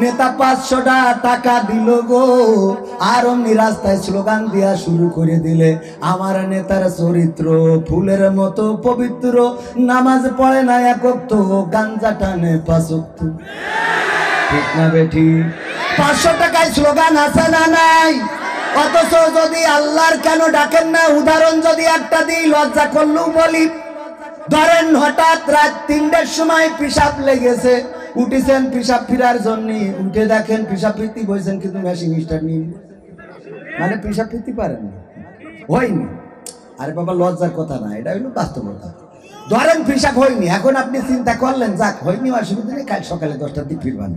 নেতা 500 টাকা দিল গো, আর অমনি রাস্তায় স্লোগান দিয়া শুরু করে দিলে, আমার নেতার চরিত্র ফুলের মতো পবিত্র, নামাজ পড়ে না 1 ওয়াক্ত, গাঞ্জা টানে 5 ওয়াক্ত। ঠিক না বেঠি? 500 টাকায় স্লোগান আছে না নাই? অথচ যদি আল্লাহর কেন ডাকেন না? উদাহরণ যদি একটা দিই, লজ্জা করলেও বলি। ধরেন হঠাৎ রাত 3টার সময় পিসাব লেগেছে, উঠেছেন পিসাব ফিরার জন্য, উঠে দেখেন পিসাব ফিরতে বসেছেন কিন্তু মেশিন স্টার্ট নিন, মানে পিসাব ফিরতে পারেন না, হয়নি। আরে বাবা লজ্জার কথা না, এটা হলো বাস্তবতা। ধরেন পিসাব হয়নি, এখন আপনি চিন্তা করলেন যাক হয়নি, অসুবিধা নেই, কাল সকালে 10টার দিকে ফিরবেন।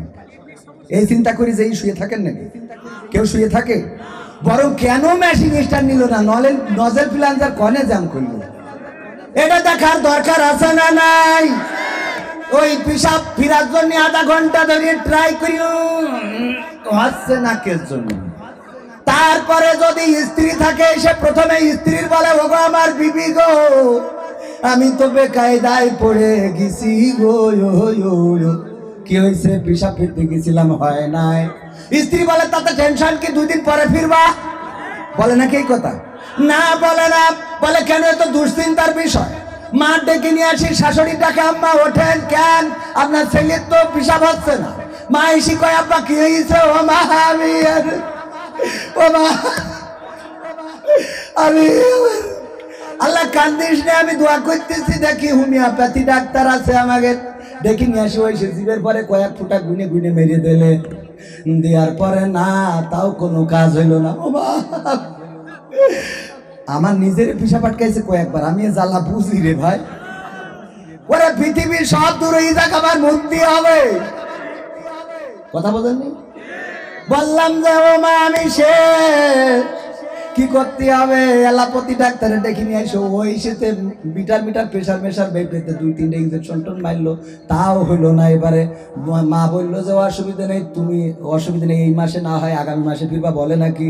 এই চিন্তা করি যে এই শুয়ে থাকেন নাকি? কেউ শুয়ে থাকে? বরং কেন মেশিন স্টার্ট নিল না, নজেল প্লাঞ্জার কনে জ্যাম করলো, এটা দেখার দরকার আছে না নাই? ওই পিসাব ফিরার জন্য আধা ঘন্টা ধরে ট্রাই করি, হচ্ছে না কের জন্য। তারপরে যদি স্ত্রী থাকে, সে প্রথমে স্ত্রীর বলে, ওগো আমার বিবি গো, আমি তো বেকায়দায় পড়ে গেছি গো, কি হয়েছে? পিসাব ফিরতে গেছিলাম, হয় নাই। স্ত্রী বলে, তাতে টেনশন কি, 2 দিন পরে ফিরবা? বলে নাকি এই কথা? না, বলে না। বলে কেন? এত দুশ্চিন্তার বিষয়। মা ডেকে নিয়ে আসি, শাশুড়ি ডাকে, আম্মা ওঠেন, কেন? আপনার ছেলের তো পিসাব হচ্ছে না। মা এসে কয়, আব্বা কি হয়েছে? ও মা আমি আল্লাহ কান্দিস না, আমি দোয়া করতেছি, দেখি হোমিওপ্যাথি ডাক্তার আছে, আমাকে ডেকে নিয়ে আসি। ওই জীবের পরে কয়েক ফুটা গুনে গুনে মেরে দিলে, দেওয়ার পরে না, তাও কোনো কাজ হইল না। ও মা, আমার নিজের পিসাব আটকাইছে কয়েকবার, আমি জ্বালা বুঝি রে ভাই। ওরে পৃথিবীর সব দূর এই জায়গা আমার মুক্তি হবে। কথা বলেননি? বললাম যে ও মা আমি শেষ, কি করতে হবে? এলাপতি ডাক্তারে ডেকে নিয়ে আসো। ওই সাথে মিটার প্রেশার মেশার বেপেতে 2-3টা ইঞ্জেকশন টন মারলো, তাও হইলো না। এবারে মা বললো যে অসুবিধা নেই, তুমি অসুবিধা নেই, এই মাসে না হয় আগামী মাসে ফিরবা। বলে নাকি?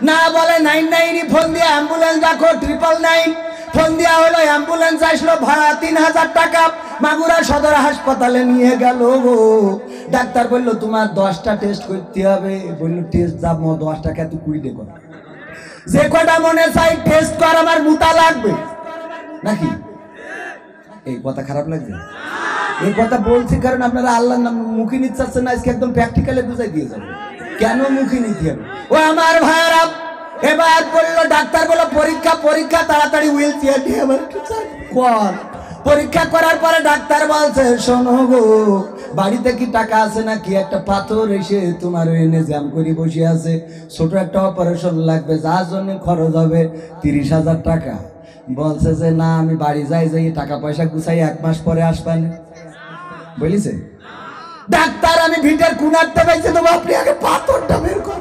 না, বলে 999 ফোন দিয়ে অ্যাম্বুলেন্স ডাকো, 999 ফোন দেওয়া হলো, অ্যাম্বুলেন্স আসলো, ভাড়া 3000 টাকা, মাগুরা সদর হাসপাতালে নিয়ে গেল গো। ডাক্তার বললো তোমার 10টা টেস্ট করতে হবে। বললো টেস্ট যাব 10 টাকা, তুই 20 কর, যে কটা মনে চাই টেস্ট কর, আমার মুতা লাগবে নাকি? এই কথা খারাপ লাগছে? এই কথা বলছি কারণ আপনারা আল্লাহর নাম মুখে নিতে চাচ্ছেন না, আজকে একদম প্র্যাকটিক্যালে বুঝাই দিয়ে যাবো কেন মুখে নিতে হবে। ও আমার ভাইয়েরা, এবার বললো ডাক্তার, বললো পরীক্ষা তাড়াতাড়ি হুইল চেয়ার নিয়ে আবার কর। পরীক্ষা করার পরে ডাক্তার বলছে, শোনো গো, বাড়িতে কি টাকা আছে নাকি? একটা পাথর এসে তোমার এনে জ্যাম করে বসে আছে, ছোট একটা অপারেশন লাগবে, যার জন্য খরচ হবে 30,000 টাকা। বলছে যে না, আমি বাড়ি যাই টাকা পয়সা গুছাই 1 মাস পরে আসবেন বলিছে ডাক্তার। আমি ভিটের কুনারতে পাইছে, তো আপনি আগে পাথরটা বের কর,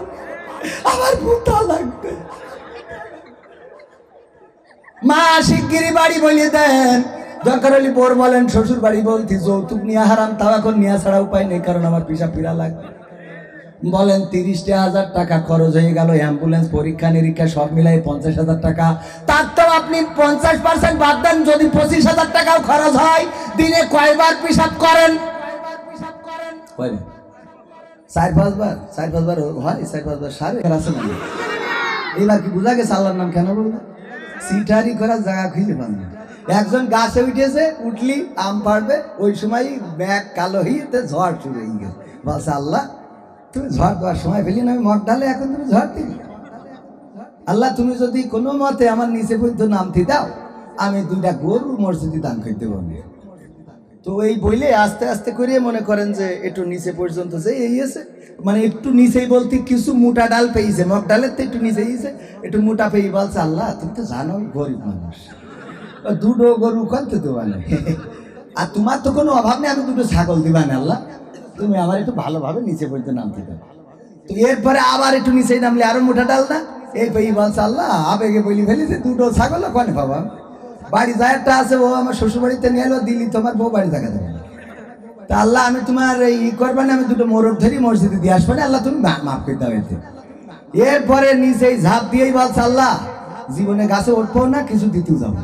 আমার ভূতা লাগবে। মা শিগগিরি বাড়ি বলিয়ে দেন, দরকার হলে বোর বলেন, শ্বশুর বাড়ি বলতি যৌতুক নিয়ে হারাম, তাও এখন নিয়ে ছাড়া উপায় নেই, কারণ আমার পিসা ফিরা লাগবে। বলেন 30,000 টাকা খরচ হয়ে গেল, অ্যাম্বুলেন্স, পরীক্ষা নিরীক্ষা সব মিলাই 50,000 টাকা। তার তো আপনি 50% বাদ দেন, যদি 25,000 টাকাও খরচ হয়, দিনে কয়বার পিসাব করেন? 4-5 বার হয়, 4-5 বার সারে আছে না। এবার কি বুঝা গেছে আল্লাহর নাম কেন বলবো? সিটারি করার জায়গা খুঁজে পান না। একজন গাছে উঠেছে, উঠলি আম পাড়বে, ওই সময় ব্যাগ কালো হয়ে ঝড় শুরু হয়ে গেছে। বলছে আল্লাহ তুমি ঝড় দেওয়ার সময় ফেলি না, আমি মগ ঢালে, এখন তুমি ঝড় দিবি। আল্লাহ তুমি যদি কোনো মতে আমার নিচে পর্যন্ত নামতে দাও, আমি 2টা গরু মসজিদে দান করতে পারবো। তো এই বইলে আস্তে আস্তে করে মনে করেন যে একটু নিচে পর্যন্ত যে এই আছে, মানে একটু নিচেই বলতে কিছু মোটা ডাল পেয়েছে, মগ ডালের তো একটু নিচে গেছে, একটু মোটা পেয়ে বলছে আল্লাহ তুমি তো জানো গরিব মানুষ, 2টো গরু করতে দেবা না, আর তোমার তো কোনো অভাব নেই, আমি 2টো ছাগল দিবা না আল্লাহ, তুমি আমার একটু ভালোভাবে নিচে পর্যন্ত নামতে দেবে। তো এরপরে আবার একটু নিচে নামলে আরো মোটা ডাল না, এই পেয়ে বলছে আল্লাহ আবেগে বলি ফেলেছে 2টো ছাগল কনে পাবা, বাড়ি যায়টা আছে ও আমার শ্বশুর বাড়িতে নিয়ে এলো, দিল্লি তোমার বউ বাড়ি থাকা দেবে। তা আল্লাহ আমি তোমার ই করবা না, আমি 2টো মোরগ ধরি মসজিদে দিয়ে আসবো না, আল্লাহ তুমি মাফ করে দাও এতে। এরপরে নিচেই ঝাঁপ দিয়েই বলছে আল্লাহ জীবনে গাছে উঠবো না, কিছু দিতেও যাবো।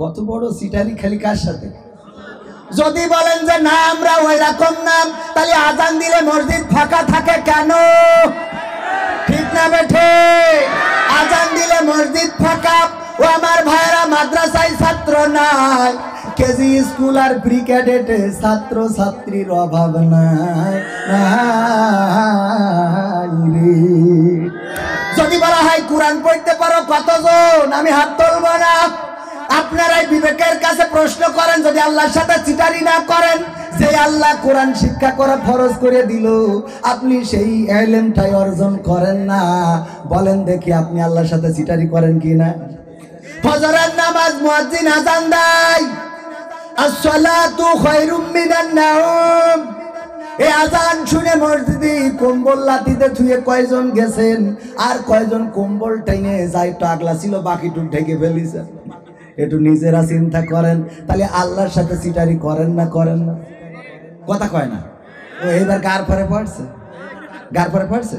কত বড় সিটারি, খালি কার সাথে? যদি বলেন যে না আমরা ওই রকম না, তাহলে আজান দিলে মসজিদ ফাঁকা থাকে কেন? ঠিক না বেঠে? আজান দিলে মসজিদ ফাঁকা। ও আমার ভাইরা, মাদ্রাসায় ছাত্র নাই, কেজি স্কুল আর ব্রিগেডে ছাত্র ছাত্রীর অভাব নাই। যদি বলা হয় কোরআন পড়তে পারো কতজন, আমি হাত তুলব না। আপনারাই বিবেকের কাছে প্রশ্ন করেন, যদি আল্লাহর সাথে চিটারি না করেন, যে আল্লাহ কোরআন শিক্ষা করা ফরজ করে দিল, আপনি সেই ইলমটাই অর্জন করেন না, বলেন দেখি আপনি আল্লাহর সাথে চিটারি করেন কি না? ফজরের নামাজ মুয়াজ্জিন আযান দেয়, আসসালাতু খায়রুম মিনান নাওম। এই আজান শুনে মসজিদে কম্বল লাতিতে থুয়ে কয়জন গেছেন, আর কয়জন কম্বল টেনে যাই টাকলা ছিল বাকিটুক ঢেকে ফেলিছেন? একটু নিজেরা চিন্তা করেন। তাহলে আল্লাহর সাথে চিটারি করেন না? করেন না? কথা কয় না। ও এবার গার পরে পড়ছে, গার পরে পড়ছে।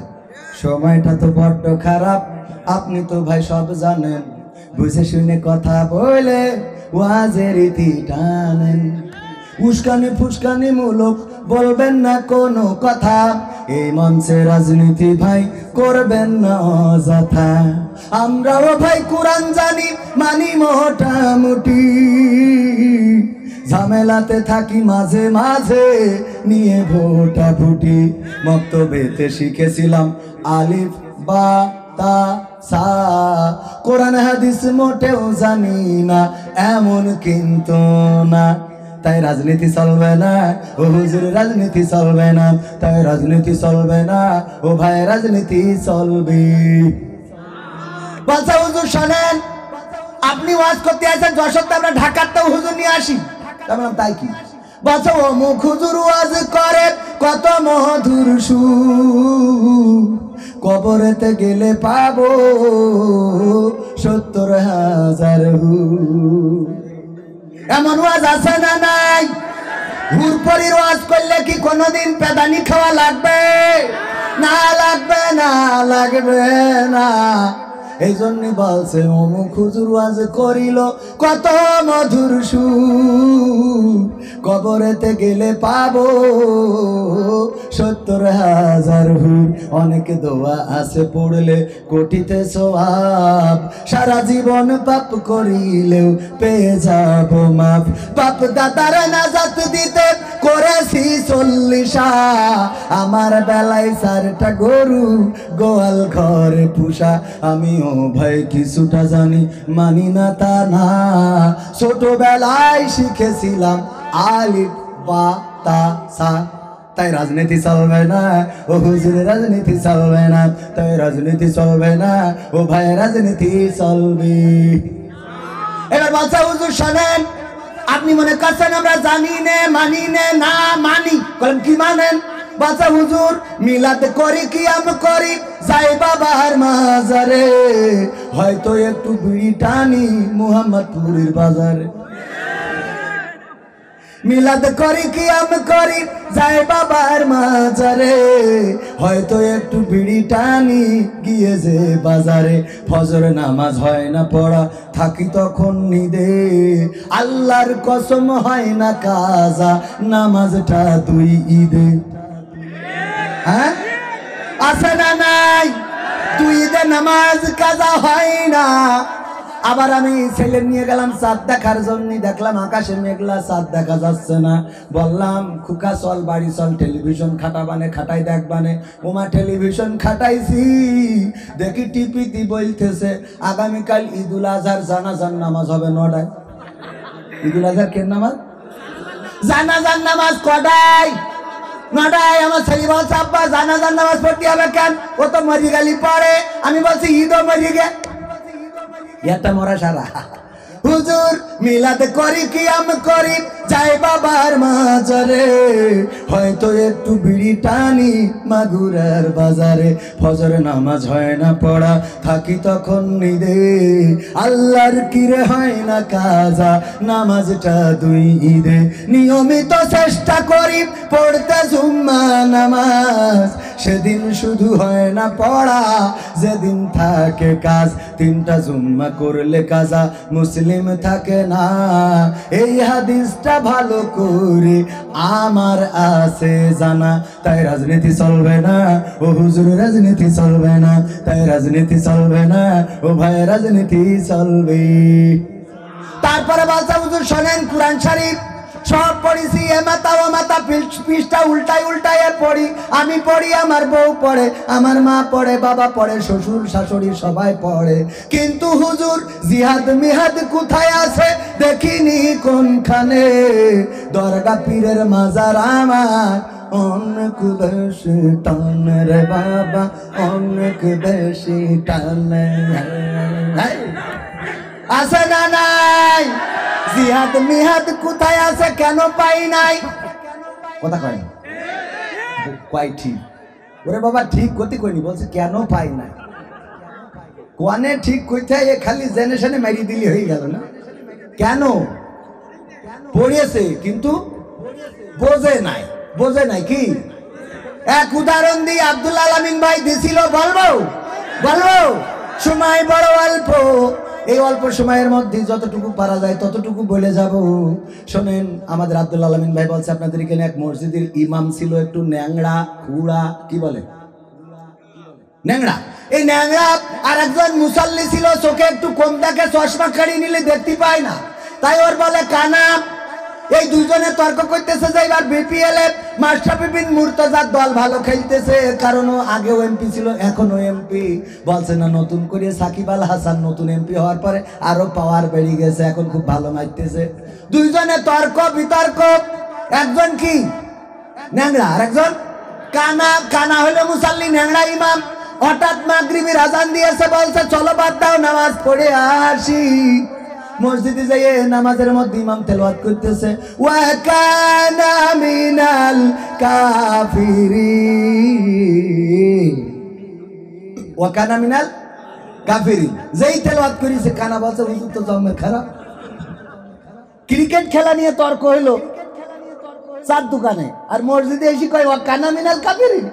সময়টা তো বড্ড খারাপ, আপনি তো ভাই সব জানেন, বুঝে শুনে কথা বলে ওয়াজের ইতি টানেন। উস্কানি ফুসকানি মূলক বলবেন না কোনো কথা, এই মঞ্চে রাজনীতি ভাই করবেন না অযথা। আমরাও ভাই কোরআন জানি, মানি মোটামুটি, ঝামেলাতে থাকি মাঝে মাঝে নিয়ে ভোটাভুটি। মক্তবেতে শিখেছিলাম আলিফ বা তা সা, কোরআন হাদিস মোটেও জানি না, এমন কিন্তু না। তাই রাজনীতি চলবে না ও হুজুর, রাজনীতি চলবে না, তাই রাজনীতি চলবে না ও ভাই, রাজনীতি চলবে। বলছে হুজুর শোনেন, আপনি ওয়াজ করতে আসেন যশোর, আমরা ঢাকার তো হুজুর নিয়ে আসি। তাই কি? বলছে অমুক হুজুর ওয়াজ করে কত মধুর সুর, কবরেতে গেলে পাবো ৭০,০০০ হুর। এমন ওয়াজ আছে না নাই? হুরপরির ওয়াজ করলে কি কোনোদিন পেদানি খাওয়া লাগবে? না লাগবে না, লাগবে না। এই জন্য বলছে অমুক হুজুর ওয়াজ করিল কত মধুর সুর, কবরেতে গেলে পাবো ৭০,০০০ হুর। অনেক দোয়া আছে পড়লে কোটিতে সওয়াব, সারা জীবন পাপ করিলেও পেয়ে যাব মাপ। বাপ দাদার নাজাত দিতে করেছি ৪০, আমার বেলায় ৪টা গরু গোয়াল ঘরে পুষা। আমিও ভাই কিছুটা জানি, মানি না তা না, ছোটবেলায় শিখেছিলাম আলিফ বা তা সা। তাই রাজনীতি চলবে না ও হুজুর, রাজনীতি চলবে না, তাই রাজনীতি চলবে না ও ভাই, রাজনীতি চলবে। এবার বলছে হুজুর শোনেন, আপনি মনে করছেন আমরা জানি নে, মানি নে, না মানি। বলেন কি মানেন? বলছে হুজুর মিলাদ করি, কিয়াম করি, যাই বাবার মাজারে, হয়তো একটু বিড়ি টানি মুহাম্মদপুরের বাজারে। মিলাদ করি, কিয়াম করি, যাই বাবার মাজারে, হয়তো একটু বিড়ি টানি গিয়ে যে বাজারে। ফজর নামাজ হয় না পড়া, থাকি তখন নিদে, আল্লাহর কসম হয় না কাজা নামাজটা 2 ঈদে। হ্যাঁ আছে না নাই? 2 ঈদে নামাজ কাজা হয় না। আবার আমি ছেলে নিয়ে গেলাম চাঁদ দেখার জন্য, দেখলাম আকাশে মেঘলা, চাঁদ দেখা যাচ্ছে না। বললাম খুকা চল বাড়ি চল, টেলিভিশন খাটাবানে, খাটাই দেখবানে। ওমা টেলিভিশন খাটাইছি, দেখি টিপিতে বলতেছে আগামীকাল ঈদুল আজহার জানাজার নামাজ হবে 9টায়। ঈদুল আজহার কেন নামাজ? জানাজার নামাজ কটায়? 9টায়। আমার ছেলে বলছে আব্বা জানাজার নামাজ পড়তে হবে কেন? ও তো মরি গেলি পরে। আমি বলছি ঈদও মরি গে, এটা মরা সারা। হুজুর মিলাদ করি, কিয়াম করি, যাই বাবার মাজারে, হয়তো একটু বিড়ি টানি মাগুরার বাজারে, ফজর নামাজ হয় না পড়া, থাকি তখন নিদে, আল্লাহর কিরে হয় না কাজা, নামাজটা 2 ঈদে, নিয়মিত চেষ্টা করি পড়তে জুম্মা নামাজ, সেদিন শুধু হয় না পড়া, যেদিন থাকে কাজ, 3টা জুম্মা করলে কাজা, মুসলিম থাকে না। এই হাদিসটা ভালো করে আমার আছে জানা, তাই রাজনীতি চলবে না ও হুজুর, রাজনীতি চলবে না, তাই রাজনীতি চলবে না ও ভাই, রাজনীতি চলবে। তারপরে বলছে হুজুর শোনেন, কোরআন শরীফ সব পড়িছি, এ মাথা ও মাথা পৃষ্ঠা উল্টাই উল্টাই পড়ি, আমি পড়ি, আমার বউ পড়ে, আমার মা পড়ে, বাবা পড়ে, শ্বশুর শাশুড়ি সবাই পড়ে, কিন্তু হুজুর জিহাদ মিহাদ কোথায় আছে দেখিনি কোনখানে, দরগা পীরের মাজার আমার অনেক বেশি টান রে বাবা, অনেক বেশি টান আছে না নাই? জিহাদ মিহাদ কোথায় আছে কেন পাই নাই? কথা কয় কয় ঠিক? ওরে বাবা ঠিক গতি কইনি, বলছে কেন পাই নাই। কোয়ানে ঠিক কইতে এ খালি জেনারেশনে মারি দিলি হয়ে গেল না? কেন পড়িয়েছে কিন্তু বোঝে নাই, বোঝে নাই কি? এক উদাহরণ দিই, আব্দুল আলামিন ভাই দিছিল, বলবো বলবো? সময় বড় অল্প, এই অল্প সময়ের মধ্যে যতটুকু পারা যায় ততটুকু বলে যাব। শোনেন, আমাদের আব্দুল আলামিন ভাই বলছে আপনাদের এখানে এক মসজিদের ইমাম ছিল একটু ন্যাংড়া খুড়া, কি বলে ন্যাংড়া, এই ন্যাংড়া আর একজন মুসাল্লি ছিল, চোখে একটু কম দেখে, চশমা কাড়ি নিলে দেখতে পায় না, তাই ওর বলে কানা। এই দুজনে তর্ক করতেছে যে এবার বিপিএল এ মাশরাফি বিন মুর্তজার দল ভালো খেলতেছে, কারণ ও আগেও এমপি ছিল, এখনো এমপি। বলছে না, নতুন করে সাকিব আল হাসান নতুন এমপি হওয়ার পরে আরো পাওয়ার বেড়ে গেছে, এখন খুব ভালো মারতেছে। দুইজনে তর্ক বিতর্ক, একজন কি ন্যাংড়া আর একজন কানা। কানা হলো মুসাল্লি, ন্যাংড়া ইমাম। হঠাৎ মাগরিবের আজান দিয়েছে, বলছে চলো বাদ দাও, নামাজ পড়ে আসি। মসজিদে যাইয়ে নামাজের মধ্যে ইমাম তেলাওয়াত করতেছে, ওয়া কানা মিনাল কাফিরিন, ওয়া কানা মিনাল কাফিরিন। যেই তেলাওয়াত করেছে, কানা বলছে হুজুর তো জন্মের খারাপ। ক্রিকেট খেলা নিয়ে তর্ক হইলো চার দোকানে, আর মসজিদে এসে কয় ওয়া কানা মিনাল কাফিরিন,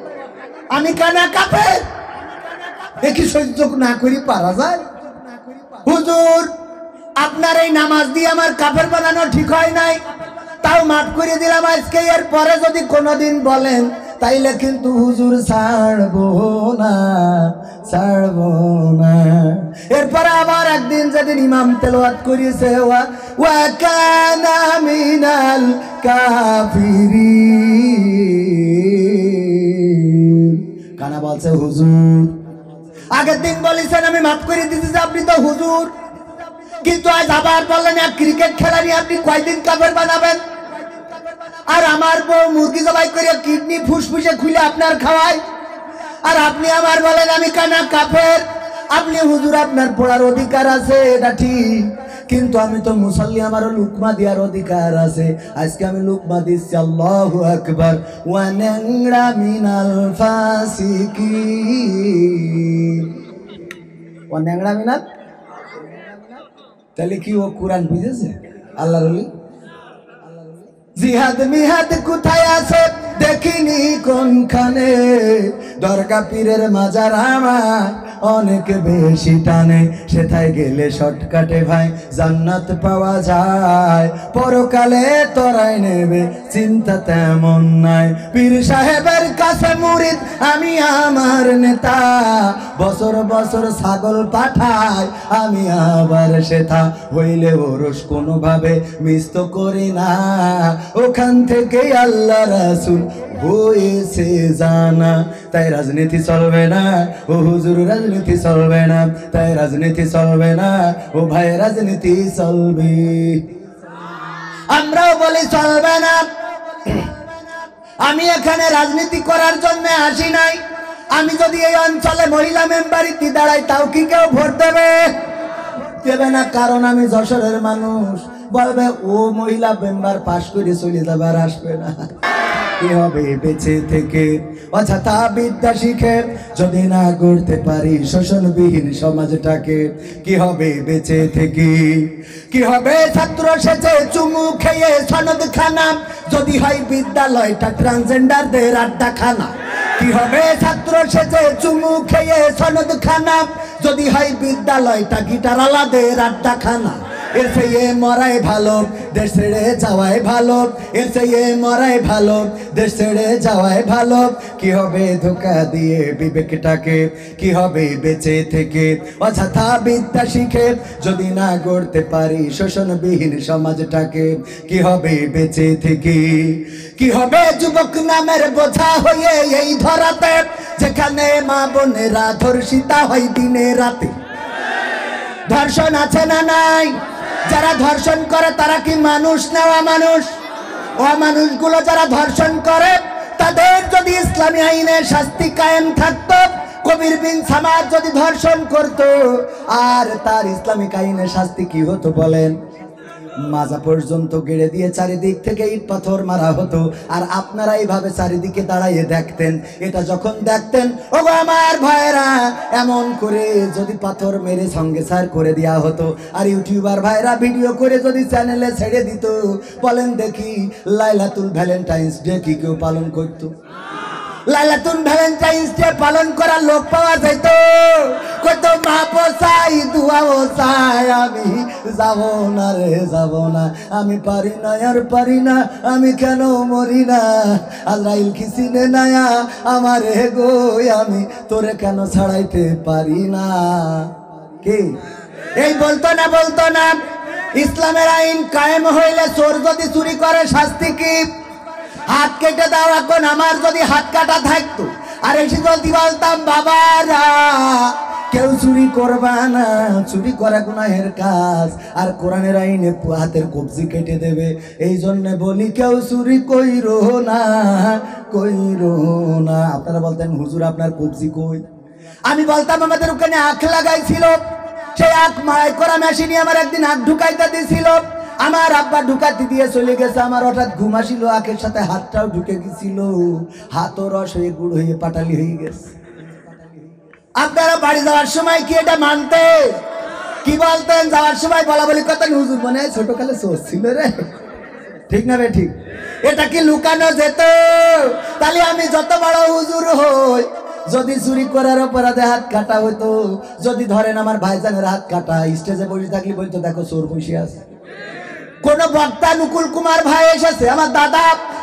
আমি কানা কাফের। দেখি সহ্য না করি পারা যায়? হুজুর আপনার এই নামাজ দিয়ে আমার কাফের বানানো ঠিক হয় নাই, তাও মাফ করে দিলাম আজকে, এর পরে যদি কোনোদিন বলেন তাইলে কিন্তু হুজুর ছাড়বো না, ছাড়বো না। এরপরে আবার একদিন যেদিন ইমাম তেলাওয়াত করেছে ওয়া কানা মিনাল কাফিরিন, কানা বলছে হুজুর আগের দিন বলেছেন আমি মাফ করে দিতেছি, আপনি তো হুজুর, কিন্তু আজ আবার বললেন এক ক্রিকেট খেলা নিয়ে আপনি কয়দিন কাফের বানাবেন? আর আমার বউ মুরগি জবাই করে কিডনি ফুসফুসে খুলে আপনার খাওয়ায়, আর আপনি আমার বলেন আমি কানা কাফের। আপনি হুজুর আপনার পড়ার অধিকার আছে, এটা ঠিক, কিন্তু আমি তো মুসল্লি, আমারও লুকমা দেওয়ার অধিকার আছে। আজকে আমি লুকমা দিচ্ছি, আল্লাহু আকবার। ওয়া ন্যাংরা মিনাল ফাসিকিন, ওয়া ন্যাংরা মিনাল, তাহলে কি ও কোরআন বুঝেছে? আল্লাহর ওলি। জিহাদ মিহাদ কোথায় আছে দেখিনি কোনখানে, দরগা পীরের মাজার আমার অনেক বেশি টানে, সেথায় গেলে শর্টকাটে ভাই জান্নাত পাওয়া যায়, পরকালে তোরাই নেবে চিন্তা তেমন নাই। পীর সাহেবের কাছে মুরিদ আমি আমার নেতা, বছর বছর ছাগল পাঠায় আমি আবার সেথা, হইলে ওরস কোনোভাবে মিস তো করি না, ওখান থেকে আল্লাহ রাসূল হয়েছে জানা। তাই রাজনীতি চলবে না ও হুজুর, রাজনীতি চলবে না, তাই রাজনীতি চলবে না ও ভাই, রাজনীতি চলবে। আমরাও বলি চলবে না। আমি এখানে রাজনীতি করার জন্য আসি নাই, আমি যদি এই অঞ্চলে মহিলা মেম্বারিতে দাঁড়াই তাও কি কেউ ভোট দেবে? দেবে না, কারণ আমি যশোরের মানুষ। বলবে ও মহিলা মেম্বার পাশ করে চলে যাবে আর আসবে না। কি হবে বেঁচে থেকে অযথা বিদ্যা শিখে যদি না গড়তে পারি শোষণবিহীন সমাজটাকে কি হবে বেঁচে থেকে কি হবে ছাত্র সেজে চুমু খেয়ে সনদ খানা যদি হয় বিদ্যালয়টা ট্রান্সজেন্ডারদের আড্ডাখানা কি হবে ছাত্র সেজে চুমু খেয়ে সনদ খানা যদি হয় বিদ্যালয়টা গিটারওয়ালাদের আড্ডাখানা এর চেয়ে মরাই ভালো দেশ ছেড়ে যাওয়াই ভালো এর চেয়ে মরাই ভালো দেশ ছেড়ে যাওয়াই ভালো কি হবে ধোঁকা দিয়ে বিবেকটাকে কি হবে বেঁচে থেকে অযথা বিদ্যা শিখে যদি না গড়তে পারি শোষণবিহীন সমাজটাকে কি হবে বেঁচে থেকে কি হবে যুবক নামের বোঝা হয়ে এই ধরাতে যেখানে মা বোনেরা ধর্ষিতা হয় দিনে রাতে ধর্ষণ আছে না নাই যারা ধর্ষণ করে তারা কি মানুষ না অমানুষ অমানুষগুলো যারা ধর্ষণ করে তাদের যদি ইসলামী আইনে শাস্তি কায়েম থাকতো কবির বিন সামাদ যদি ধর্ষণ করত আর তার ইসলামিক আইনে শাস্তি কি হতো বলেন মাজা পর্যন্ত গেড়ে দিয়ে চারিদিক থেকে ইট পাথর মারা হতো আর আপনারা এইভাবে চারিদিকে দাঁড়াইয়ে দেখতেন এটা যখন দেখতেন ওগো আমার ভাইরা এমন করে যদি পাথর মেরে সঙ্গে সার করে দেওয়া হতো আর ইউটিউবার ভাইরা ভিডিও করে যদি চ্যানেলে ছেড়ে দিত বলেন দেখি লাইলাতুল ভ্যালেন্টাইন্স ডে কি কেউ পালন করতো লাইলাতুল ভ্যালেন্টাইন্স ডে পালন করার লোক পাওয়া যেত কত মা পোসাই দুয়াও চাই আমি যাব না রে যাব না আমি পারি না আর পারি না আমি কেন মরি না আজরাইল কি চিনে না আমার গো আমি তোরে কেন ছাড়াইতে পারি না কি এই বলতো না ইসলামের আইন কায়েম হইলে চোর যদি চুরি করে শাস্তি কি হাত কেটে দাও এখন আমার যদি হাত কাটা থাকতো আর এসে যদি বলতাম বাবারা কেউ চুরি করবা না চুরি করা গুনাহের কাজ আর কোরআনের আইনে হাতের কবজি কেটে দেবে এই জন্য বলি কেউ চুরি কইরো না আপনারা বলতেন হুজুর আপনার কবজি কই আমি বলতাম আমাদের ওখানে আখ লাগাইছিল সেই আখ মারাই করা মেশিনে আমার একদিন আখ ঢুকাইতে দিছিল আমার আব্বা ঢুকাতে দিয়ে চলে গেছে আমার হঠাৎ ঘুম আসিল আখের সাথে হাতটাও ঢুকে গেছিল হাতও রস হয়ে গুড় হয়ে পাটালি হয়ে গেছে আপনারা বাড়ি যাওয়ার সময় কি এটা মানতে কি বলতেন যাওয়ার সময় বলা বলি কথা হুজুর মনে হয় ছোটকালে সোচ ছিল রে ঠিক না রে ঠিক এটা কি লুকানো যেত তাহলে আমি যত বড় হুজুর হই যদি চুরি করার অপরাধে হাত কাটা হইতো যদি ধরেন আমার ভাইজানের হাত কাটা স্টেজে বসে থাকলে বলতো দেখো চোর বসে আছে কোন বক্তা নুকুল কুমার ভাই এসেছে আমার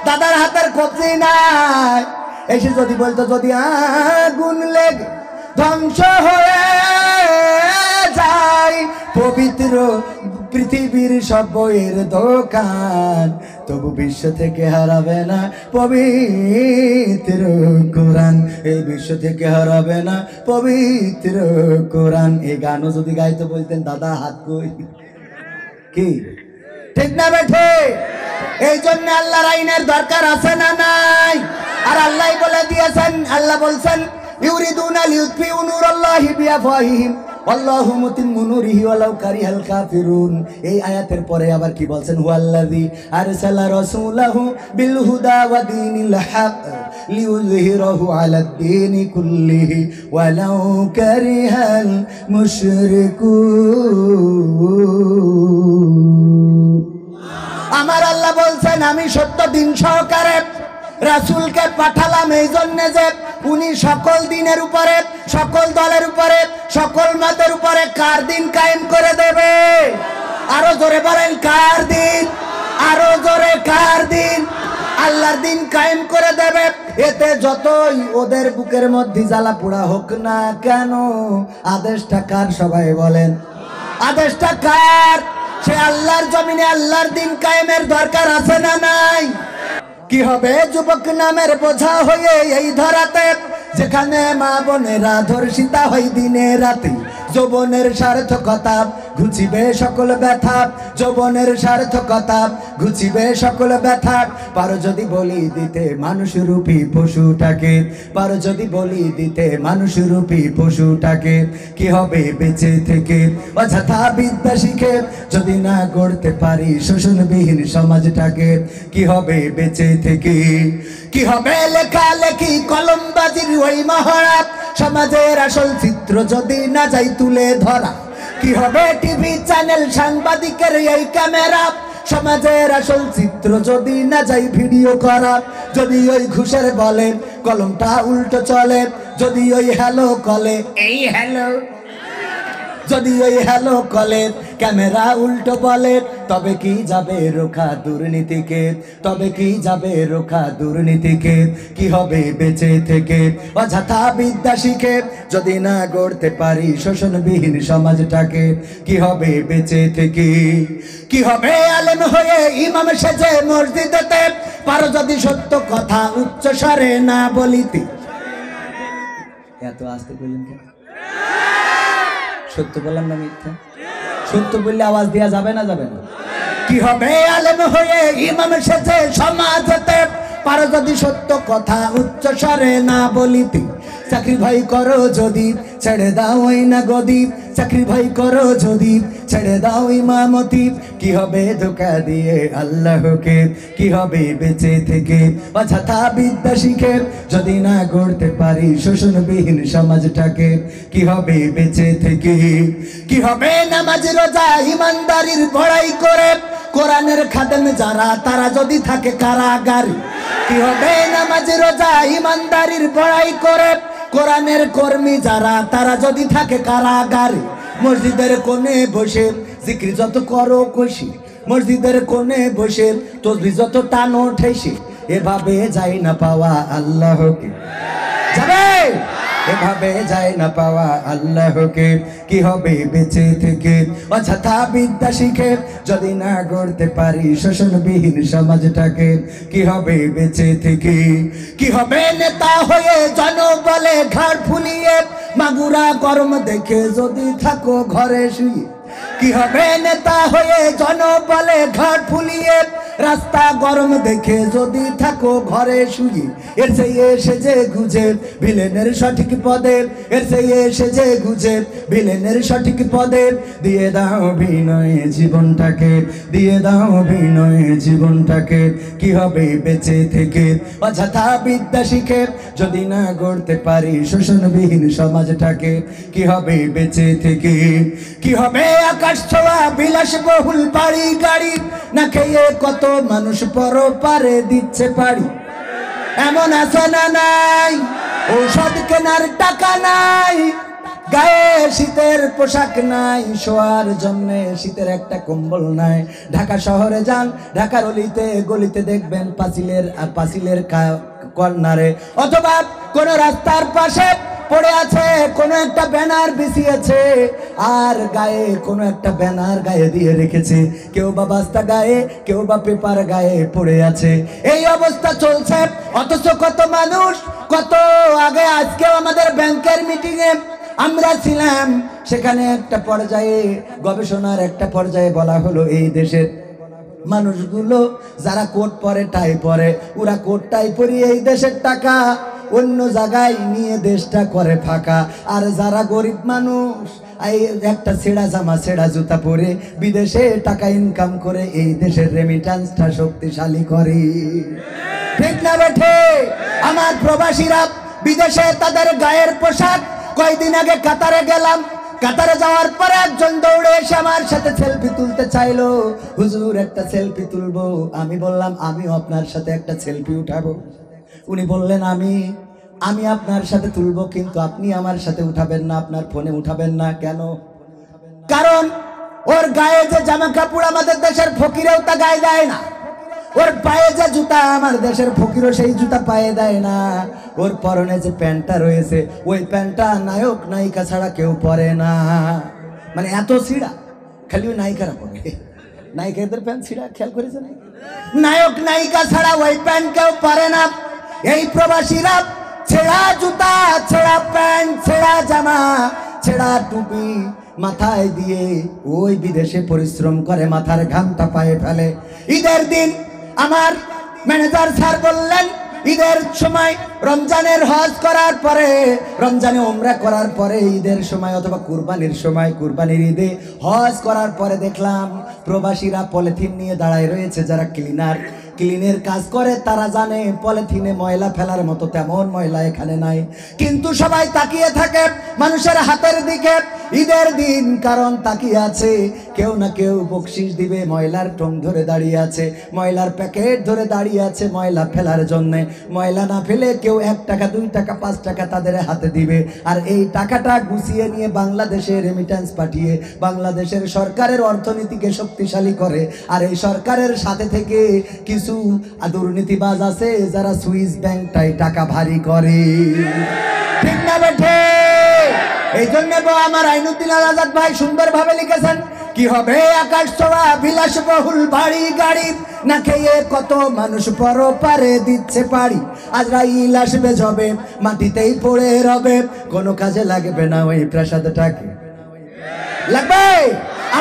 দাদার হাতের কবজি নাই এসে যদি বলতো যদি আগুন লেগে ধ্বংস হয়ে যায় পবিত্র পৃথিবীর সব বইয়ের দোকান তবু বিশ্ব থেকে হারাবে না পবিত্র কোরআন এই বিশ্ব থেকে হারাবে না পবিত্র কোরআন এই গানও যদি গাইতে বলতেন দাদা হাত কই কি ঠিক না বেঠে এই জন্য আল্লাহর আইনের দরকার আছে না নাই আর আল্লাহ বলে দিয়েছেন আল্লাহ বলছেন ইউরিদুনা লিউতফিউ নূরাল্লাহি বিআফওয়াহিহিম আল্লাহু মুতিম্মু নূরিহি ওয়ালাউ কারিহাল কাফিরুন এই আয়াতের পরে আবার কি বলছেন হুয়াল্লাযী আরসালা রাসূলাহু বিল হুদা ওয়া দীনিল হক লিইয়ুযহিরাহু আলাদ দীনি কুল্লিহি ওয়ালাউ কারিহাল মুশরিকুন আমার আল্লাহ বলছেন আমি সত্য দিন সহকারে রাসূলকে পাঠালাম এই জন্য যে উনি সকল দিনের উপরে সকল দলের উপরে সকল মতের উপরে কার দিন কায়েম করে দেবে আরো জোরে বলেন কার দিন আরো জোরে কার দিন আল্লাহর দিন কায়েম করে দেবে এতে যতই ওদের বুকের মধ্যে জ্বালা পোড়া হোক না কেন আদেশটা কার সবাই বলেন আদেশটা কার সে আল্লাহর জমিনে আল্লাহর দিন কায়েমের দরকার আছে না নাই কি হবে যুবক নামের বোঝা হয়ে এই ধরাতে যেখানে মা বোনেরা ধর্ষিতা হয় দিনে রাতে যৌবনের সার্থকতা ঘুচিবে সকল ব্যথা, যৌবনের সার্থকতা ঘুচিবে সকল ব্যথা। পারো যদি বলি দিতে মানুষ রূপী পশুটাকে, পারো যদি বলি দিতে মানুষ রূপী পশুটাকে, কি হবে বেঁচে থেকে অযথা বিদ্যা শিখে যদি না গড়তে পারি শোষণবিহীন সমাজটাকে, কি হবে বেঁচে থেকে। কি হবে লেখালেখি কলমবাজির ওই মহড়া, সমাজের আসল চিত্র যদি না যাই তুলে ধরা, কি হবে টিভি চ্যানেল সাংবাদিকের এই ক্যামেরা, সমাজের আসল চিত্র যদি না যাই ভিডিও করা। যদি ওই ঘুষের বলে কলমটা উল্টো চলে, যদি ওই হ্যালো কলে এই হ্যালো, যদি ওই হ্যালো কলে ক্যামেরা উল্টো বলে, তবে কি যাবে রোখা দুর্নীতিকে, তবে কি যাবে রোখা দুর্নীতিকে, কি হবে বেঁচে থেকে অযথা বিদ্যা শিখে যদি না গড়তে পারি শোষণবিহীন সমাজটাকে, কি হবে বেঁচে থেকে। কি হবে আলেম হয়ে ইমাম সেজে মসজিদেতে, পারো যদি সত্য কথা উচ্চ স্বরে না বলিতে। এত আস্তে বললেন কেন? সত্য বললাম না মিথ্যা? সত্য বললে আওয়াজ দেওয়া যাবে না যাবে না? কি হবে আলেম হয়ে ইমাম সেজে সমাজেতে, পারো যদি সত্য কথা উচ্চ স্বরে না বলিতে। চাকরি ভাই করো যদি ছেড়ে দাও ওই না গদি, চাকরি ভাই করো যদি ছেড়ে দাও ইমামতি, কি হবে ধোঁকা দিয়ে আল্লাহকে, কি হবে বেঁচে থেকে অযথা বিদ্যা শিখে যদি না গড়তে পারি শোষণবিহীন সমাজটাকে, কি হবে বেঁচে থেকে। কি হবে নামাজ রোজা ইমানদারির বড়াই করে, কোরআনের খাদেম যারা তারা যদি থাকে কারাগারে, কি হবে নামাজ রোজা ইমানদারির বড়াই করে, কোরআনের কর্মী যারা তারা যদি থাকে কারাগারে। মসজিদের কোণে বসে জিকির যত করো কষি, মসজিদের কোণে বসে তসবিহ যত টানো ঠেসি, এভাবে যাই না পাওয়া আল্লাহকে, যাবে এভাবে যায় না পাওয়া আল্লাহকে, কি হবে বেঁচে থেকে অযথা বিদ্যা শিখে যদি না গড়তে পারি শোষণবিহীন সমাজটাকে, কি হবে বেঁচে থেকে। কি হবে নেতা হয়ে জনবলে ঘাড় ফুলিয়ে, মাগুরা গরম দেখে যদি থাকো ঘরে শুয়ে, কি হবে নেতা হয়ে জনবলে ঘাট ফুলিয়ে, রাস্তা গরম দেখে যদি থাকো ঘরে শুয়ে। এর সেই এসে যে গুজে ভিলেনের সঠিক পদে, এর সেই এসে যে গুজে ভিলেনের সঠিক পদে, দিয়ে দাও বিনয়ে জীবনটাকে, দিয়ে দাও বিনয়ে জীবনটাকে, কি হবে বেঁচে থেকে অযথা বিদ্যা শিখে যদি না গড়তে পারি শোষণবিহীন সমাজটাকে, কি হবে বেঁচে থেকে। কি হবে আকাশ ছোঁয়া বিলাসবহুল বাড়ি গাড়ি, না খেয়ে কত মানুষ পরপারে দিচ্ছে পাড়ি। এমন আছে না নাই ঔষধ কেনার টাকা নাই, গায়ে শীতের পোশাক নাই, শোয়ার জন্য শীতের একটা কম্বল নাই। ঢাকা শহরে যান, ঢাকার অলিতে গলিতে দেখবেন পাঁচিলের কর্নারে অথবা কোন রাস্তার পাশে পড়ে আছে কোন একটা ব্যানার বিছিয়েছে, আর গায়ে কোন একটা ব্যানার গায়ে দিয়ে রেখেছে, কেউ বা বাস্তা গায়ে, কেউ বা পেপার গায়ে পড়ে আছে। এই অবস্থা চলছে, অথচ কত মানুষ, কত আগে আজকেও আমাদের ব্যাংকের মিটিং এ আমরা ছিলাম, সেখানে একটা পর্যায়ে গবেষণার একটা পর্যায়ে বলা হলো এই দেশের মানুষগুলো যারা কোট পরে টাই পরে, ওরা কোট টাই পরিয়ে এই দেশের টাকা অন্য জায়গায় নিয়ে দেশটা করে ফাঁকা, আর যারা গরিব মানুষ এই একটা ছেঁড়া জামা ছেঁড়া জুতা পরে বিদেশে টাকা ইনকাম করে এই দেশের রেমিটান্সটা শক্তিশালী করে। ঠিক না বেঠে? আমার প্রবাসীরা বিদেশে তাদের গায়ের পোশাক, কয়দিন আগে কাতারে গেলাম, কাতারে যাওয়ার পরে একজন দৌড়ে এসে আমার সাথে সেলফি তুলতে চাইলো, হুজুর একটা সেলফি তুলবো। আমি বললাম আমিও আপনার সাথে একটা সেলফি উঠাবো। উনি বললেন আমি আপনার সাথে তুলবো, কিন্তু আপনি আমার সাথে উঠাবেন না, আপনার ফোনে উঠাবেন না। কেন? কারণ ওর গায়ে যে জামা কাপড় আমাদের দেশের ফকিরেও তা গায়ে দেয় না, ওর পায়ে যে জুতা আমার দেশের ফকিরও সেই জুতা পায়ে দেয় না, ওর পরনে যে প্যান্টটা রয়েছে ওই প্যান্টটা নায়ক নায়িকা ছাড়া কেউ পরে না। মানে এত ছিঁড়া, খালি ওই নায়িকারা পরে, নায়িকাদের প্যান্ট ছিঁড়া, খেয়াল করেছে না? নায়ক নায়িকা ছাড়া ওই প্যান্ট কেউ পরে না। এই প্রবাসীরা ছেঁড়া জুতা, ছেঁড়া প্যান্ট, ছেঁড়া জামা, ছেঁড়া টুপি মাথায় দিয়ে ওই বিদেশে পরিশ্রম করে, মাথার ঘামটা পায়ে ফেলে। ঈদের দিন আমার ম্যানেজার স্যার বললেন, ঈদের সময় রমজানের হজ করার পরে, রমজানে উমরা করার পরে, ঈদের সময় অথবা কুরবানির সময়, কুরবানির ঈদে হজ করার পরে দেখলাম প্রবাসীরা পলিথিন নিয়ে দাঁড়ায় রয়েছে। যারা ক্লিনের কাজ করে তারা জানে পলিথিনে ময়লা ফেলার মতো তেমন ময়লা এখানে নাই, কিন্তু সবাই তাকিয়ে থাকে মানুষের হাতের দিকে ঈদের দিন, কারণ তাকিয়ে আছে কেউ না কেউ বকশিস দিবে। ময়লার টং ধরে দাঁড়িয়ে আছে, ময়লার প্যাকেট ধরে দাঁড়িয়ে আছে ময়লা ফেলার জন্য। ময়লা না ফেলে কেউ 1 টাকা 2 টাকা 5 টাকা তাদের হাতে দিবে, আর এই টাকাটা গুছিয়ে নিয়ে বাংলাদেশে রেমিটেন্স পাঠিয়ে বাংলাদেশের সরকারের অর্থনীতিকে শক্তিশালী করে। আর এই সরকারের সাথে থেকে কিছু দুর্নীতিবাজ আছে যারা সুইস ব্যাংকটাই টাকা ভারী করে, ঠিক না বেঠে? এই জন্য আমার আইনুদ্দিন আল আজাদ ভাই সুন্দরভাবে লিখেছেন, কি হবে আকাশ ছোঁয়া বিলাসবহুল বাড়ি গাড়ি, না খেয়ে কত মানুষ পরপারে দিচ্ছে পাড়ি। আজরাইল আসবে যবে মাটিতেই পড়ে রবে, কোনো কাজে লাগবে না ওই প্রাসাদটাকে। লাগবে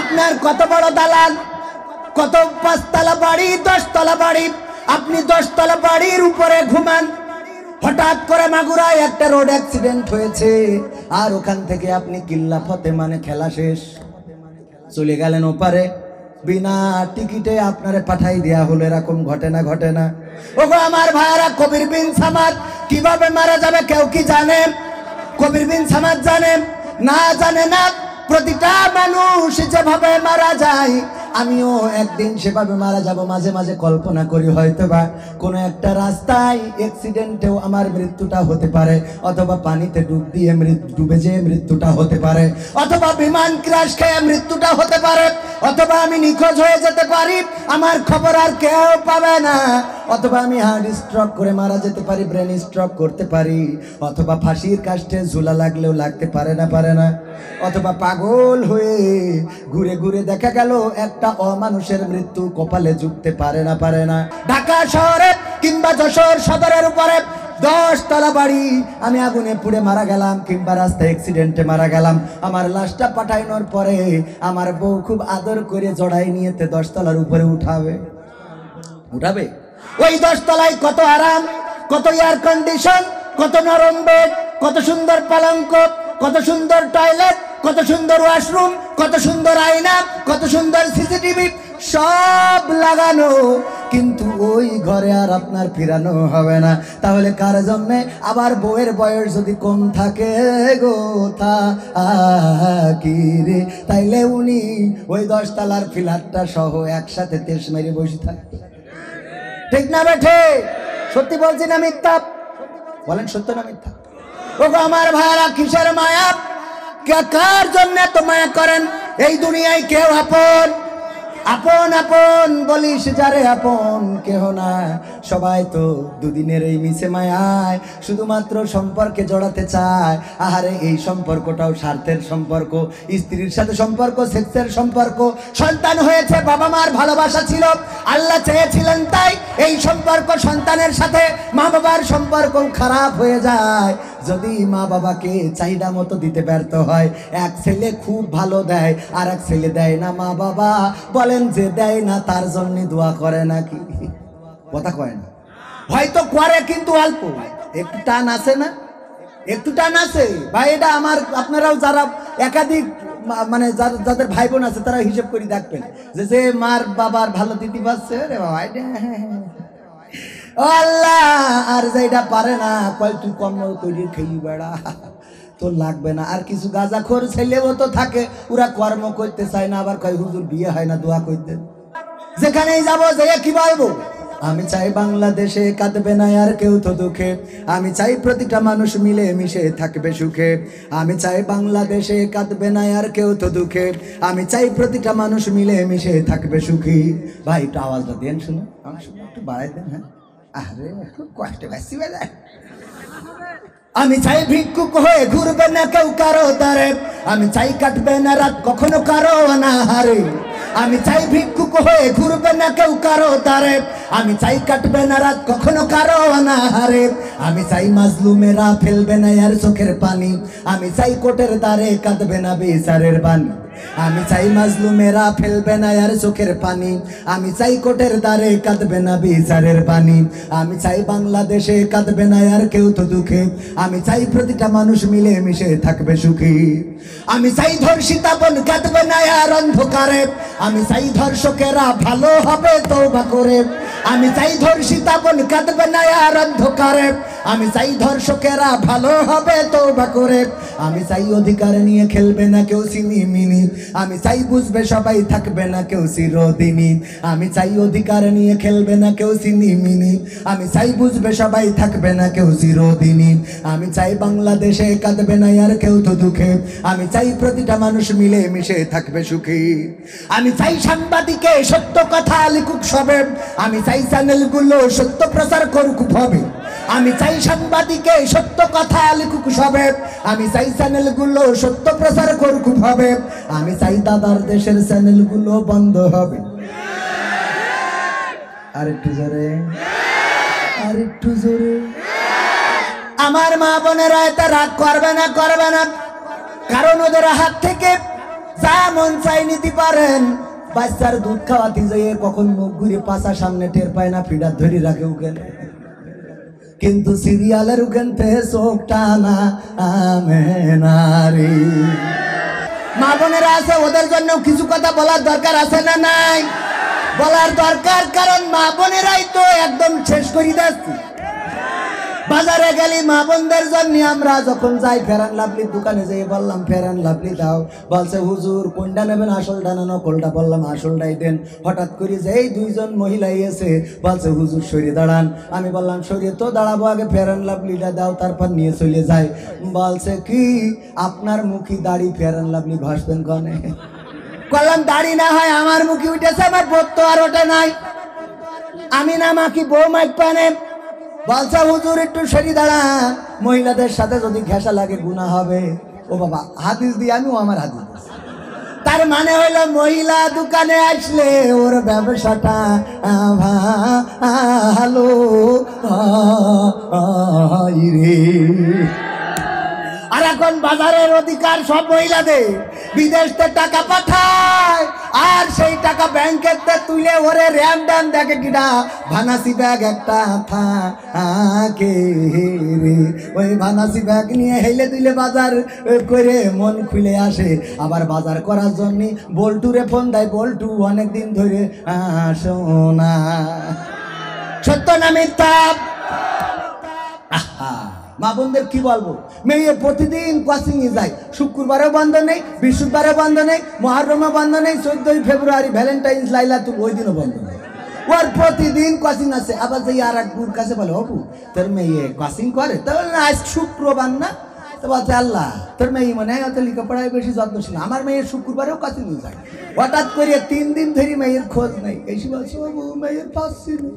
আপনার কত বড় দালাল, কত 5 তলা বাড়ি 10 তলা বাড়ি, আপনি 10 তলা বাড়ির উপরে ঘুমান, হঠাৎ করে মাগুরায় একটা রোড অ্যাক্সিডেন্ট হয়েছে, আর ওখান থেকে আপনি কিল্লা ফতে মানে খেলা শেষ চলে গেলেন ওপারে, বিনা টিকিটে আপনারে পাঠাই দেয়া হলো। এরকম ঘটে না? ওগো আমার ভাইরা, কবির বিন সামাদ কিভাবে মারা যাবে কেউ কি জানে? কবির বিন সামাদ জানে না? জানে না। প্রতিটা মানুষ যেভাবে মারা যায় আমিও একদিন সেভাবে মারা যাব। মাঝে মাঝে কল্পনা করি হয়তোবা কোনো একটা রাস্তায় অ্যাক্সিডেন্টেও আমার মৃত্যুটা হতে পারে, অথবা পানিতে ডুবে যেয়ে মৃত্যুটা হতে পারে, অথবা বিমান ক্র্যাশ খেয়ে মৃত্যুটা হতে পারে, অথবা আমি নিখোঁজ হয়ে যেতে পারি, আমার খবর আর কেউ পাবে না, অথবা আমি হার্ট স্ট্রোক করে মারা যেতে পারি, ব্রেন স্ট্রোক করতে পারি, অথবা ফাঁসির কাস্টে ঝুলা লাগলেও লাগতে পারে না, অথবা পাগল হয়ে ঘুরে ঘুরে দেখা গেল একটা অমানুষের মৃত্যু কপালে জুটতে পারে না। ঢাকা শহরে কিংবা যশোর সদরের উপরে 10 তলা বাড়ি আমি আগুনে পুড়ে মারা গেলাম, কিংবা রাস্তায় অ্যাক্সিডেন্টে মারা গেলাম, আমার লাশটা পাঠানোর পরে আমার বউ খুব আদর করে জড়াই নিয়েতে 10 তলার উপরে উঠাবে। ওই 10 তলায় কত আরাম, কত এয়ার কন্ডিশন, কত নরম বেড, কত সুন্দর পালঙ্ক, কত সুন্দর টয়লেট, কত সুন্দর ওয়াশরুম, কত সুন্দর আয়না, কত সুন্দর সিসিটিভি সব লাগানো, কিন্তু ওই ঘরে আর আপনার ফিরানো হবে না। তাহলে কার জন্য? আবার বউয়ের বয়স যদি কম থাকে গো কি রে, তাইলে উনি ওই 10 তলার ফ্ল্যাটটা সহ একসাথে তেজ মেরে বসে থাকবে, ঠিক না বেঠে? সত্যি বলছি না মিথ্যা? বলেন সত্য না মিথ্যা? ওগো আমার ভাইরা, কিসের মায়া? কার জন্য তো মায়া করেন? এই দুনিয়ায় কেউ আপন বলিস যারে আপন কেহ না, সবাই তো দুদিনের এই মিছে মায়ায় শুধুমাত্র সম্পর্কে জড়াতে চায়। আহারে এই সম্পর্কটাও স্বার্থের সম্পর্ক, স্ত্রীর সাথে সম্পর্ক, সেক্সের সম্পর্ক, সন্তান হয়েছে বাবা মার ভালোবাসা ছিল, আল্লাহ চেয়েছিলেন তাই এই সম্পর্ক সন্তানের সাথে মা বাবার সম্পর্ক খারাপ হয়ে যায় যদি মা বাবাকে চাহিদা মতো দিতে ব্যর্থ হয়। এক ছেলে খুব ভালো দেয় আর এক ছেলে দেয় না, মা বাবা বলেন যে দেয় না তার জন্য দোয়া করে নাকি? কথা কয় না, হয়তো করে কিন্তু অল্প, একটু টান আছে না, একটু টান আছে ভাই। এটা আমার আপনারাও যারা একাধিক মানে যাদের ভাই বোন আছে তারা হিসেব করে দেখবেন যে মার বাবার ভালো দিতে পারছে রে বাবা, আল্লাহ আর যেটা পারে না কয় তুই কম তৈরি খেয়ে বেড়া, তোর লাগবে না। আর কিছু গাঁজাখোর ছেলেও তো থাকে, ওরা কর্ম করতে চায় না, আবার কয় হুজুর বিয়ে হয় না দোয়া করতে। যেখানেই যাবো যে কি বলবো, আমি চাই বাংলাদেশে কাঁদবে না আর কেউ তো দুঃখে, আমি চাই প্রতিটা মানুষ মিলে মিশে থাকবে সুখে, আমি চাই বাংলাদেশে কাঁদবে না আর কেউ তো দুঃখে, আমি চাই প্রতিটা মানুষ মিলে মিশে থাকবে সুখী। ভাই একটু আওয়াজটা দেন, শুনো একটু বাড়াই দেন। হ্যাঁ আরে খুব কষ্ট বেশি হয়ে যায়। আমি চাই ভিক্ষুক হয়ে ঘুরবে না কেউ কারো দ্বারে, আমি চাই কাটবে না রাত কখনো কারো অনাহারে, আমি চাই ভিক্ষুক হয়ে ঘুরবে না কেউ কারো দ্বারে, আমি চাই কাটবে না রাত কখনো কারো অনাহারে, আমি চাই মাজলুমেরা ফেলবে না আর চোখের পানি, আমি চাই কোটের দ্বারে কাঁদবে না বিচারের বাণী, আমি চাই মাজলুমেরা ফেলবে না আর চোখের পানি, আমি চাই কোটের দ্বারে কাঁদবে না বিচারের বাণী, আমি চাই বাংলাদেশে কাঁদবে না আর কেউ তো দুঃখে, আমি চাই প্রতিটা মানুষ মিলে মিশে থাকবে সুখী, আমি চাই ধর্ষিতা বোন কাঁদবে না আর অন্ধকারে, আমি চাই ধর্ষকেরা ভালো হবে তওবা করে, আমি চাই ধর্ষিতা বোন কাঁদবে না আর অন্ধকারে, আমি চাই ধর্ষকেরা ভালো হবে তওবা করে, আমি চাই অধিকার নিয়ে খেলবে না কেউ সিনিমিনি, আমি চাই বুঝবে সবাই থাকবে না কেউ চিরদিনই, আমি চাই অধিকার নিয়ে খেলবে না কেউ সিনিমিনি, আমি চাই বুঝবে সবাই থাকবে না কেউ চিরদিনই, আমি চাই বাংলাদেশে কাঁদবে না আর কেউ তো দুঃখে, আমি চাই প্রতিটা মানুষ মিলে মিশে থাকবে সুখী, আমি চাই সাংবাদিকে সত্য কথা লিখুক সবে, আমি চাই চ্যানেলগুলো সত্য প্রচার করুক হবে, আমি চাই সাংবাদিকে সত্য কথা লিখুক সবে, আমি চাই চ্যানেলগুলো সত্য প্রচার করুক হবে, আমি চাই দাদার দেশের চ্যানেলগুলো বন্ধ হবে। আরেকটু জোরে, আরেকটু জোরে। আমার মা বোনেরা এটা রাগ করবে না, করবে না, কারণ ওদের হাত থেকে যা মন চাই নিতে পারেন। বাচ্চার দুধ খাওয়াতে যেয়ে কখন মুখ ঘুরে পাশা সামনে টের পায় না, ফিডার ধরে রাখে উকেন, কিন্তু সিরিয়ালের উকেন থেকে চোখ টানা আমেনারি। মা বোনেরা আছে, ওদের জন্য কিছু কথা বলার দরকার আছে না নাই? বলার দরকার, কারণ মা বোনেরাই তো একদম শেষ করে দিচ্ছে। বাজারে গেলি মা বোনদের জন্য আমরা যখন যাই, ফেরান লাভলির দোকানে যেয়ে বললাম ফেরান লাভলি দাও, বলছে হুজুর কোনটা নেবেন, আসলটা না নকলটা? বললাম আসলটাই দেন। হঠাৎ করে যেই দুইজন মহিলা এসে বলছে হুজুর সরিয়ে দাঁড়ান, আমি বললাম সরিয়ে তো দাঁড়াবো, আগে ফেরান লাভলিটা দাও, তারপর নিয়ে চলে যায়। বলছে কি আপনার মুখি দাড়ি, ফেরান লাভলি ঘষবেন কনে? বললাম দাড়ি না হয় আমার মুখে উঠেছে, আমার বোধ তো আর ওটা নাই, আমি না মাখি বউ মাইক পানে। বলছে হুজুর একটু সরি দাঁড়া, মহিলাদের সাথে যদি ঘেঁষা লাগে গুনাহ হবে। ও বাবা, হাদিস দিয়ে আমিও আমার হাদিস, তার মানে হইলো মহিলা দোকানে আসলে ওর ব্যবসাটা ভালো রে। আর এখন বাজারের অধিকার সব মহিলাদের, বিদেশ থেকে টাকা পাঠায় আর সেই টাকা ব্যাংকের তুলে ওরে র্যাম ড্যাম দেখে কিনা ভানাসি ব্যাগ একটা থাকে রে, ওই ভানাসি ব্যাগ নিয়ে হেলে দিলে বাজার করে মন খুলে আসে। আবার বাজার করার জন্য বল্টুরে ফোন দেয়, বল্টু অনেকদিন ধরে আসো না। সত্য না মিথ্যা? আহা, মা বোনদের কি বলবো, মেয়ে প্রতিদিন কোচিং এ যায়, শুক্রবারও বন্ধ নেই, বৃহস্পতিবারও বন্ধ নেই, মহরমও বন্ধ নেই, 14ই ফেব্রুয়ারি ভ্যালেন্টাইন্স লাইলাতুল ওই দিনও বন্ধ নেই, ওর প্রতিদিন কোচিং আছে। আবার যে আর এক বুর কাছে বলে অপু তোর মেয়ে কোচিং করে, তাহলে আজ শুক্রবার না, তো বলছে আল্লাহ তোর মেয়ে মনে হয় অত লেখাপড়ায় বেশি যত্নশীল, আমার মেয়ের শুক্রবারেও কোচিং যায়। হঠাৎ করে 3 দিন ধরে মেয়ের খোঁজ নেই, এসে বলছে বাবু মেয়ের পাচ্ছি না।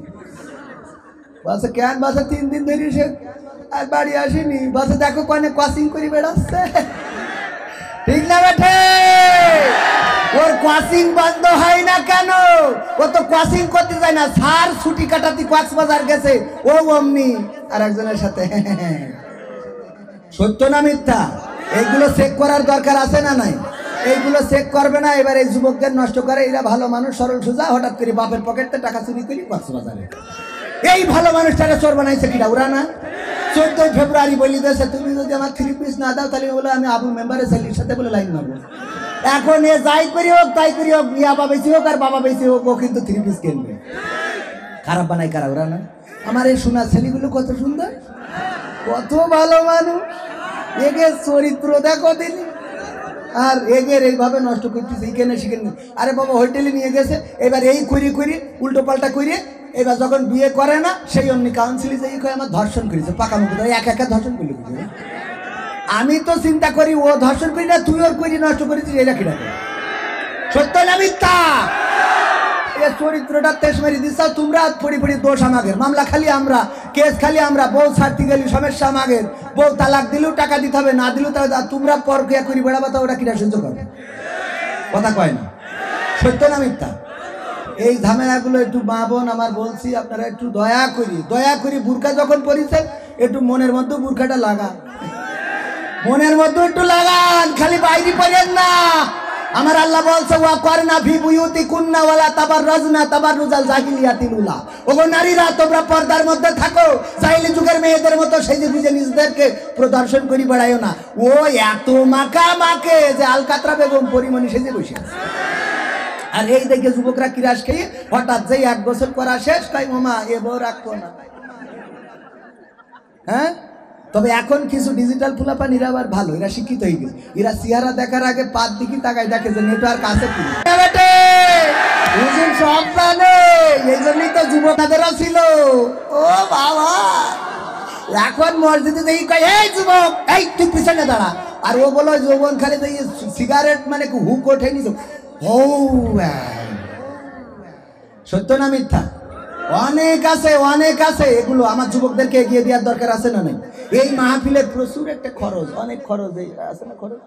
বলছে কেন? বলছে 3 দিন ধরে সে আর বাড়ি আসেনি। বলছে দেখো কনে কোচিং করে বেড়াচ্ছে, ঠিক না বেঠে? ওর কোচিং বন্ধ হয় না কেন? ও তো কোচিং করতে যায় না, স্যার ছুটি কাটাতে কক্সবাজার গেছে, ও অমনি আর একজনের সাথে। সত্য না মিথ্যা? এইগুলো চেক করার দরকার আছে না নাই? এইগুলো চেক করবে না। এবার এই যুবকদের নষ্ট করে, এরা ভালো মানুষ সরল সোজা, হঠাৎ করে বাপের পকেটে টাকা চুরি করি কক্সবাজারে। এই ভালো মানুষটাকে চোর বানাইছে কিনা ওরা না? 14ই ফেব্রুয়ারি বলি দিয়েছে তুমি যদি আমার 3 পিস না দাও তাহলে বলে আমি আবু মেম্বারের ছেলের সাথে বলে লাইন মারবো। এখন এ যাই করি হোক তাই করি হোক, ইয়াবা বেশি হোক আর বাবা বেশি হোক, ও কিন্তু 3 পিস কিনবে। খারাপ বানাই কারা ওরা না? আমার এই সোনার ছেলেগুলো কত সুন্দর, কত ভালো মানুষ, এগের চরিত্র দেখো দিলি, আর এগের এইভাবে নষ্ট করতেছে, এখানে সেখানে। আরে বাবা হোটেলে নিয়ে গেছে, এবার এই করি করি উল্টো পাল্টা করি, এবার যখন বিয়ে করে না সেই অমনি কাউন্সিলে যে আমার ধর্ষণ করেছে, পাকা মুখ একা একা ধর্ষণ করলে। আমি তো চিন্তা করি ও ধর্ষণ করি না, তুই ওর করি নষ্ট করেছিস, এটা কি ডাকে? সত্য না মিথ্যা? চরিত্রটা তেজ মেরে দিচ্ছ তোমরা, পড়ি পড়ি দোষ আমাদের, মামলা খালি আমরা, কেস খালি আমরা, বউ ছাড়তে গেলি সমস্যা আমাদের, বউ তালাক দিলেও টাকা দিতে হবে, না দিলেও তোমরা পরকিয়া করি বেড়াবা, তো ওরা কিনা সহ্য করবে? কথা কয় না। সত্য না মিথ্যা? এই ঝামেলাগুলো একটু মা বোন আমার বলছি, আপনারা একটু দয়া করি বুরকা যখন পরিছেন একটু মনের মধ্যে বুরকাটা লাগান, মনের মধ্যে একটু লাগান, খালি বাইরে পড়েন না। আমার আল্লাহ বলছে ওয়া করনা ফি বুয়ুতিকুন্না ওয়ালা তাবাররাজনা তাবাররুজাল জাহিলিয়াতিল উলা। ওগো নারীরা, তোমরা পর্দার মধ্যে থাকো, জাহিলি যুগের মেয়েদের মতো সেজে গুজে নিজেদেরকে প্রদর্শন করি বেড়াইও না। ও এত মাকা মাকে যে আলকাতরা বেগম পরিমণি সেজে বসে আছে। আর এই দেখে যুবকরা কিরাস খেয়ে হঠাৎ যেই 1 বছর করা শেষ, তাই মামা এ বউ রাখবো না। হ্যাঁ, তবে এখন কিছু ডিজিটাল ফুলাপানিরা আবার ভালো, এরা শিক্ষিত হয়ে গেছে। এরা চেহারা দেখার আগে পাত দিকে তাকায় দেখে যে নেটওয়ার্ক আছে কি সব জানে। এই জন্যই তো যুবকদেরও ছিল। ও বাবা, এখন মসজিদে দেখি কয় এই যুবক, এই তুই পিছনে দাঁড়া। আর ও বলো যৌবন খালি সিগারেট মানে হুক ওঠে নিছ। ও সত্য না মিথ্যা? অনেক আছে এগুলো। আমার যুবকদেরকে এগিয়ে দেওয়ার দরকার আছে না নাই? এই মাহফিলে প্রচুর একটা খরচ, অনেক খরচ আছে না খরচ।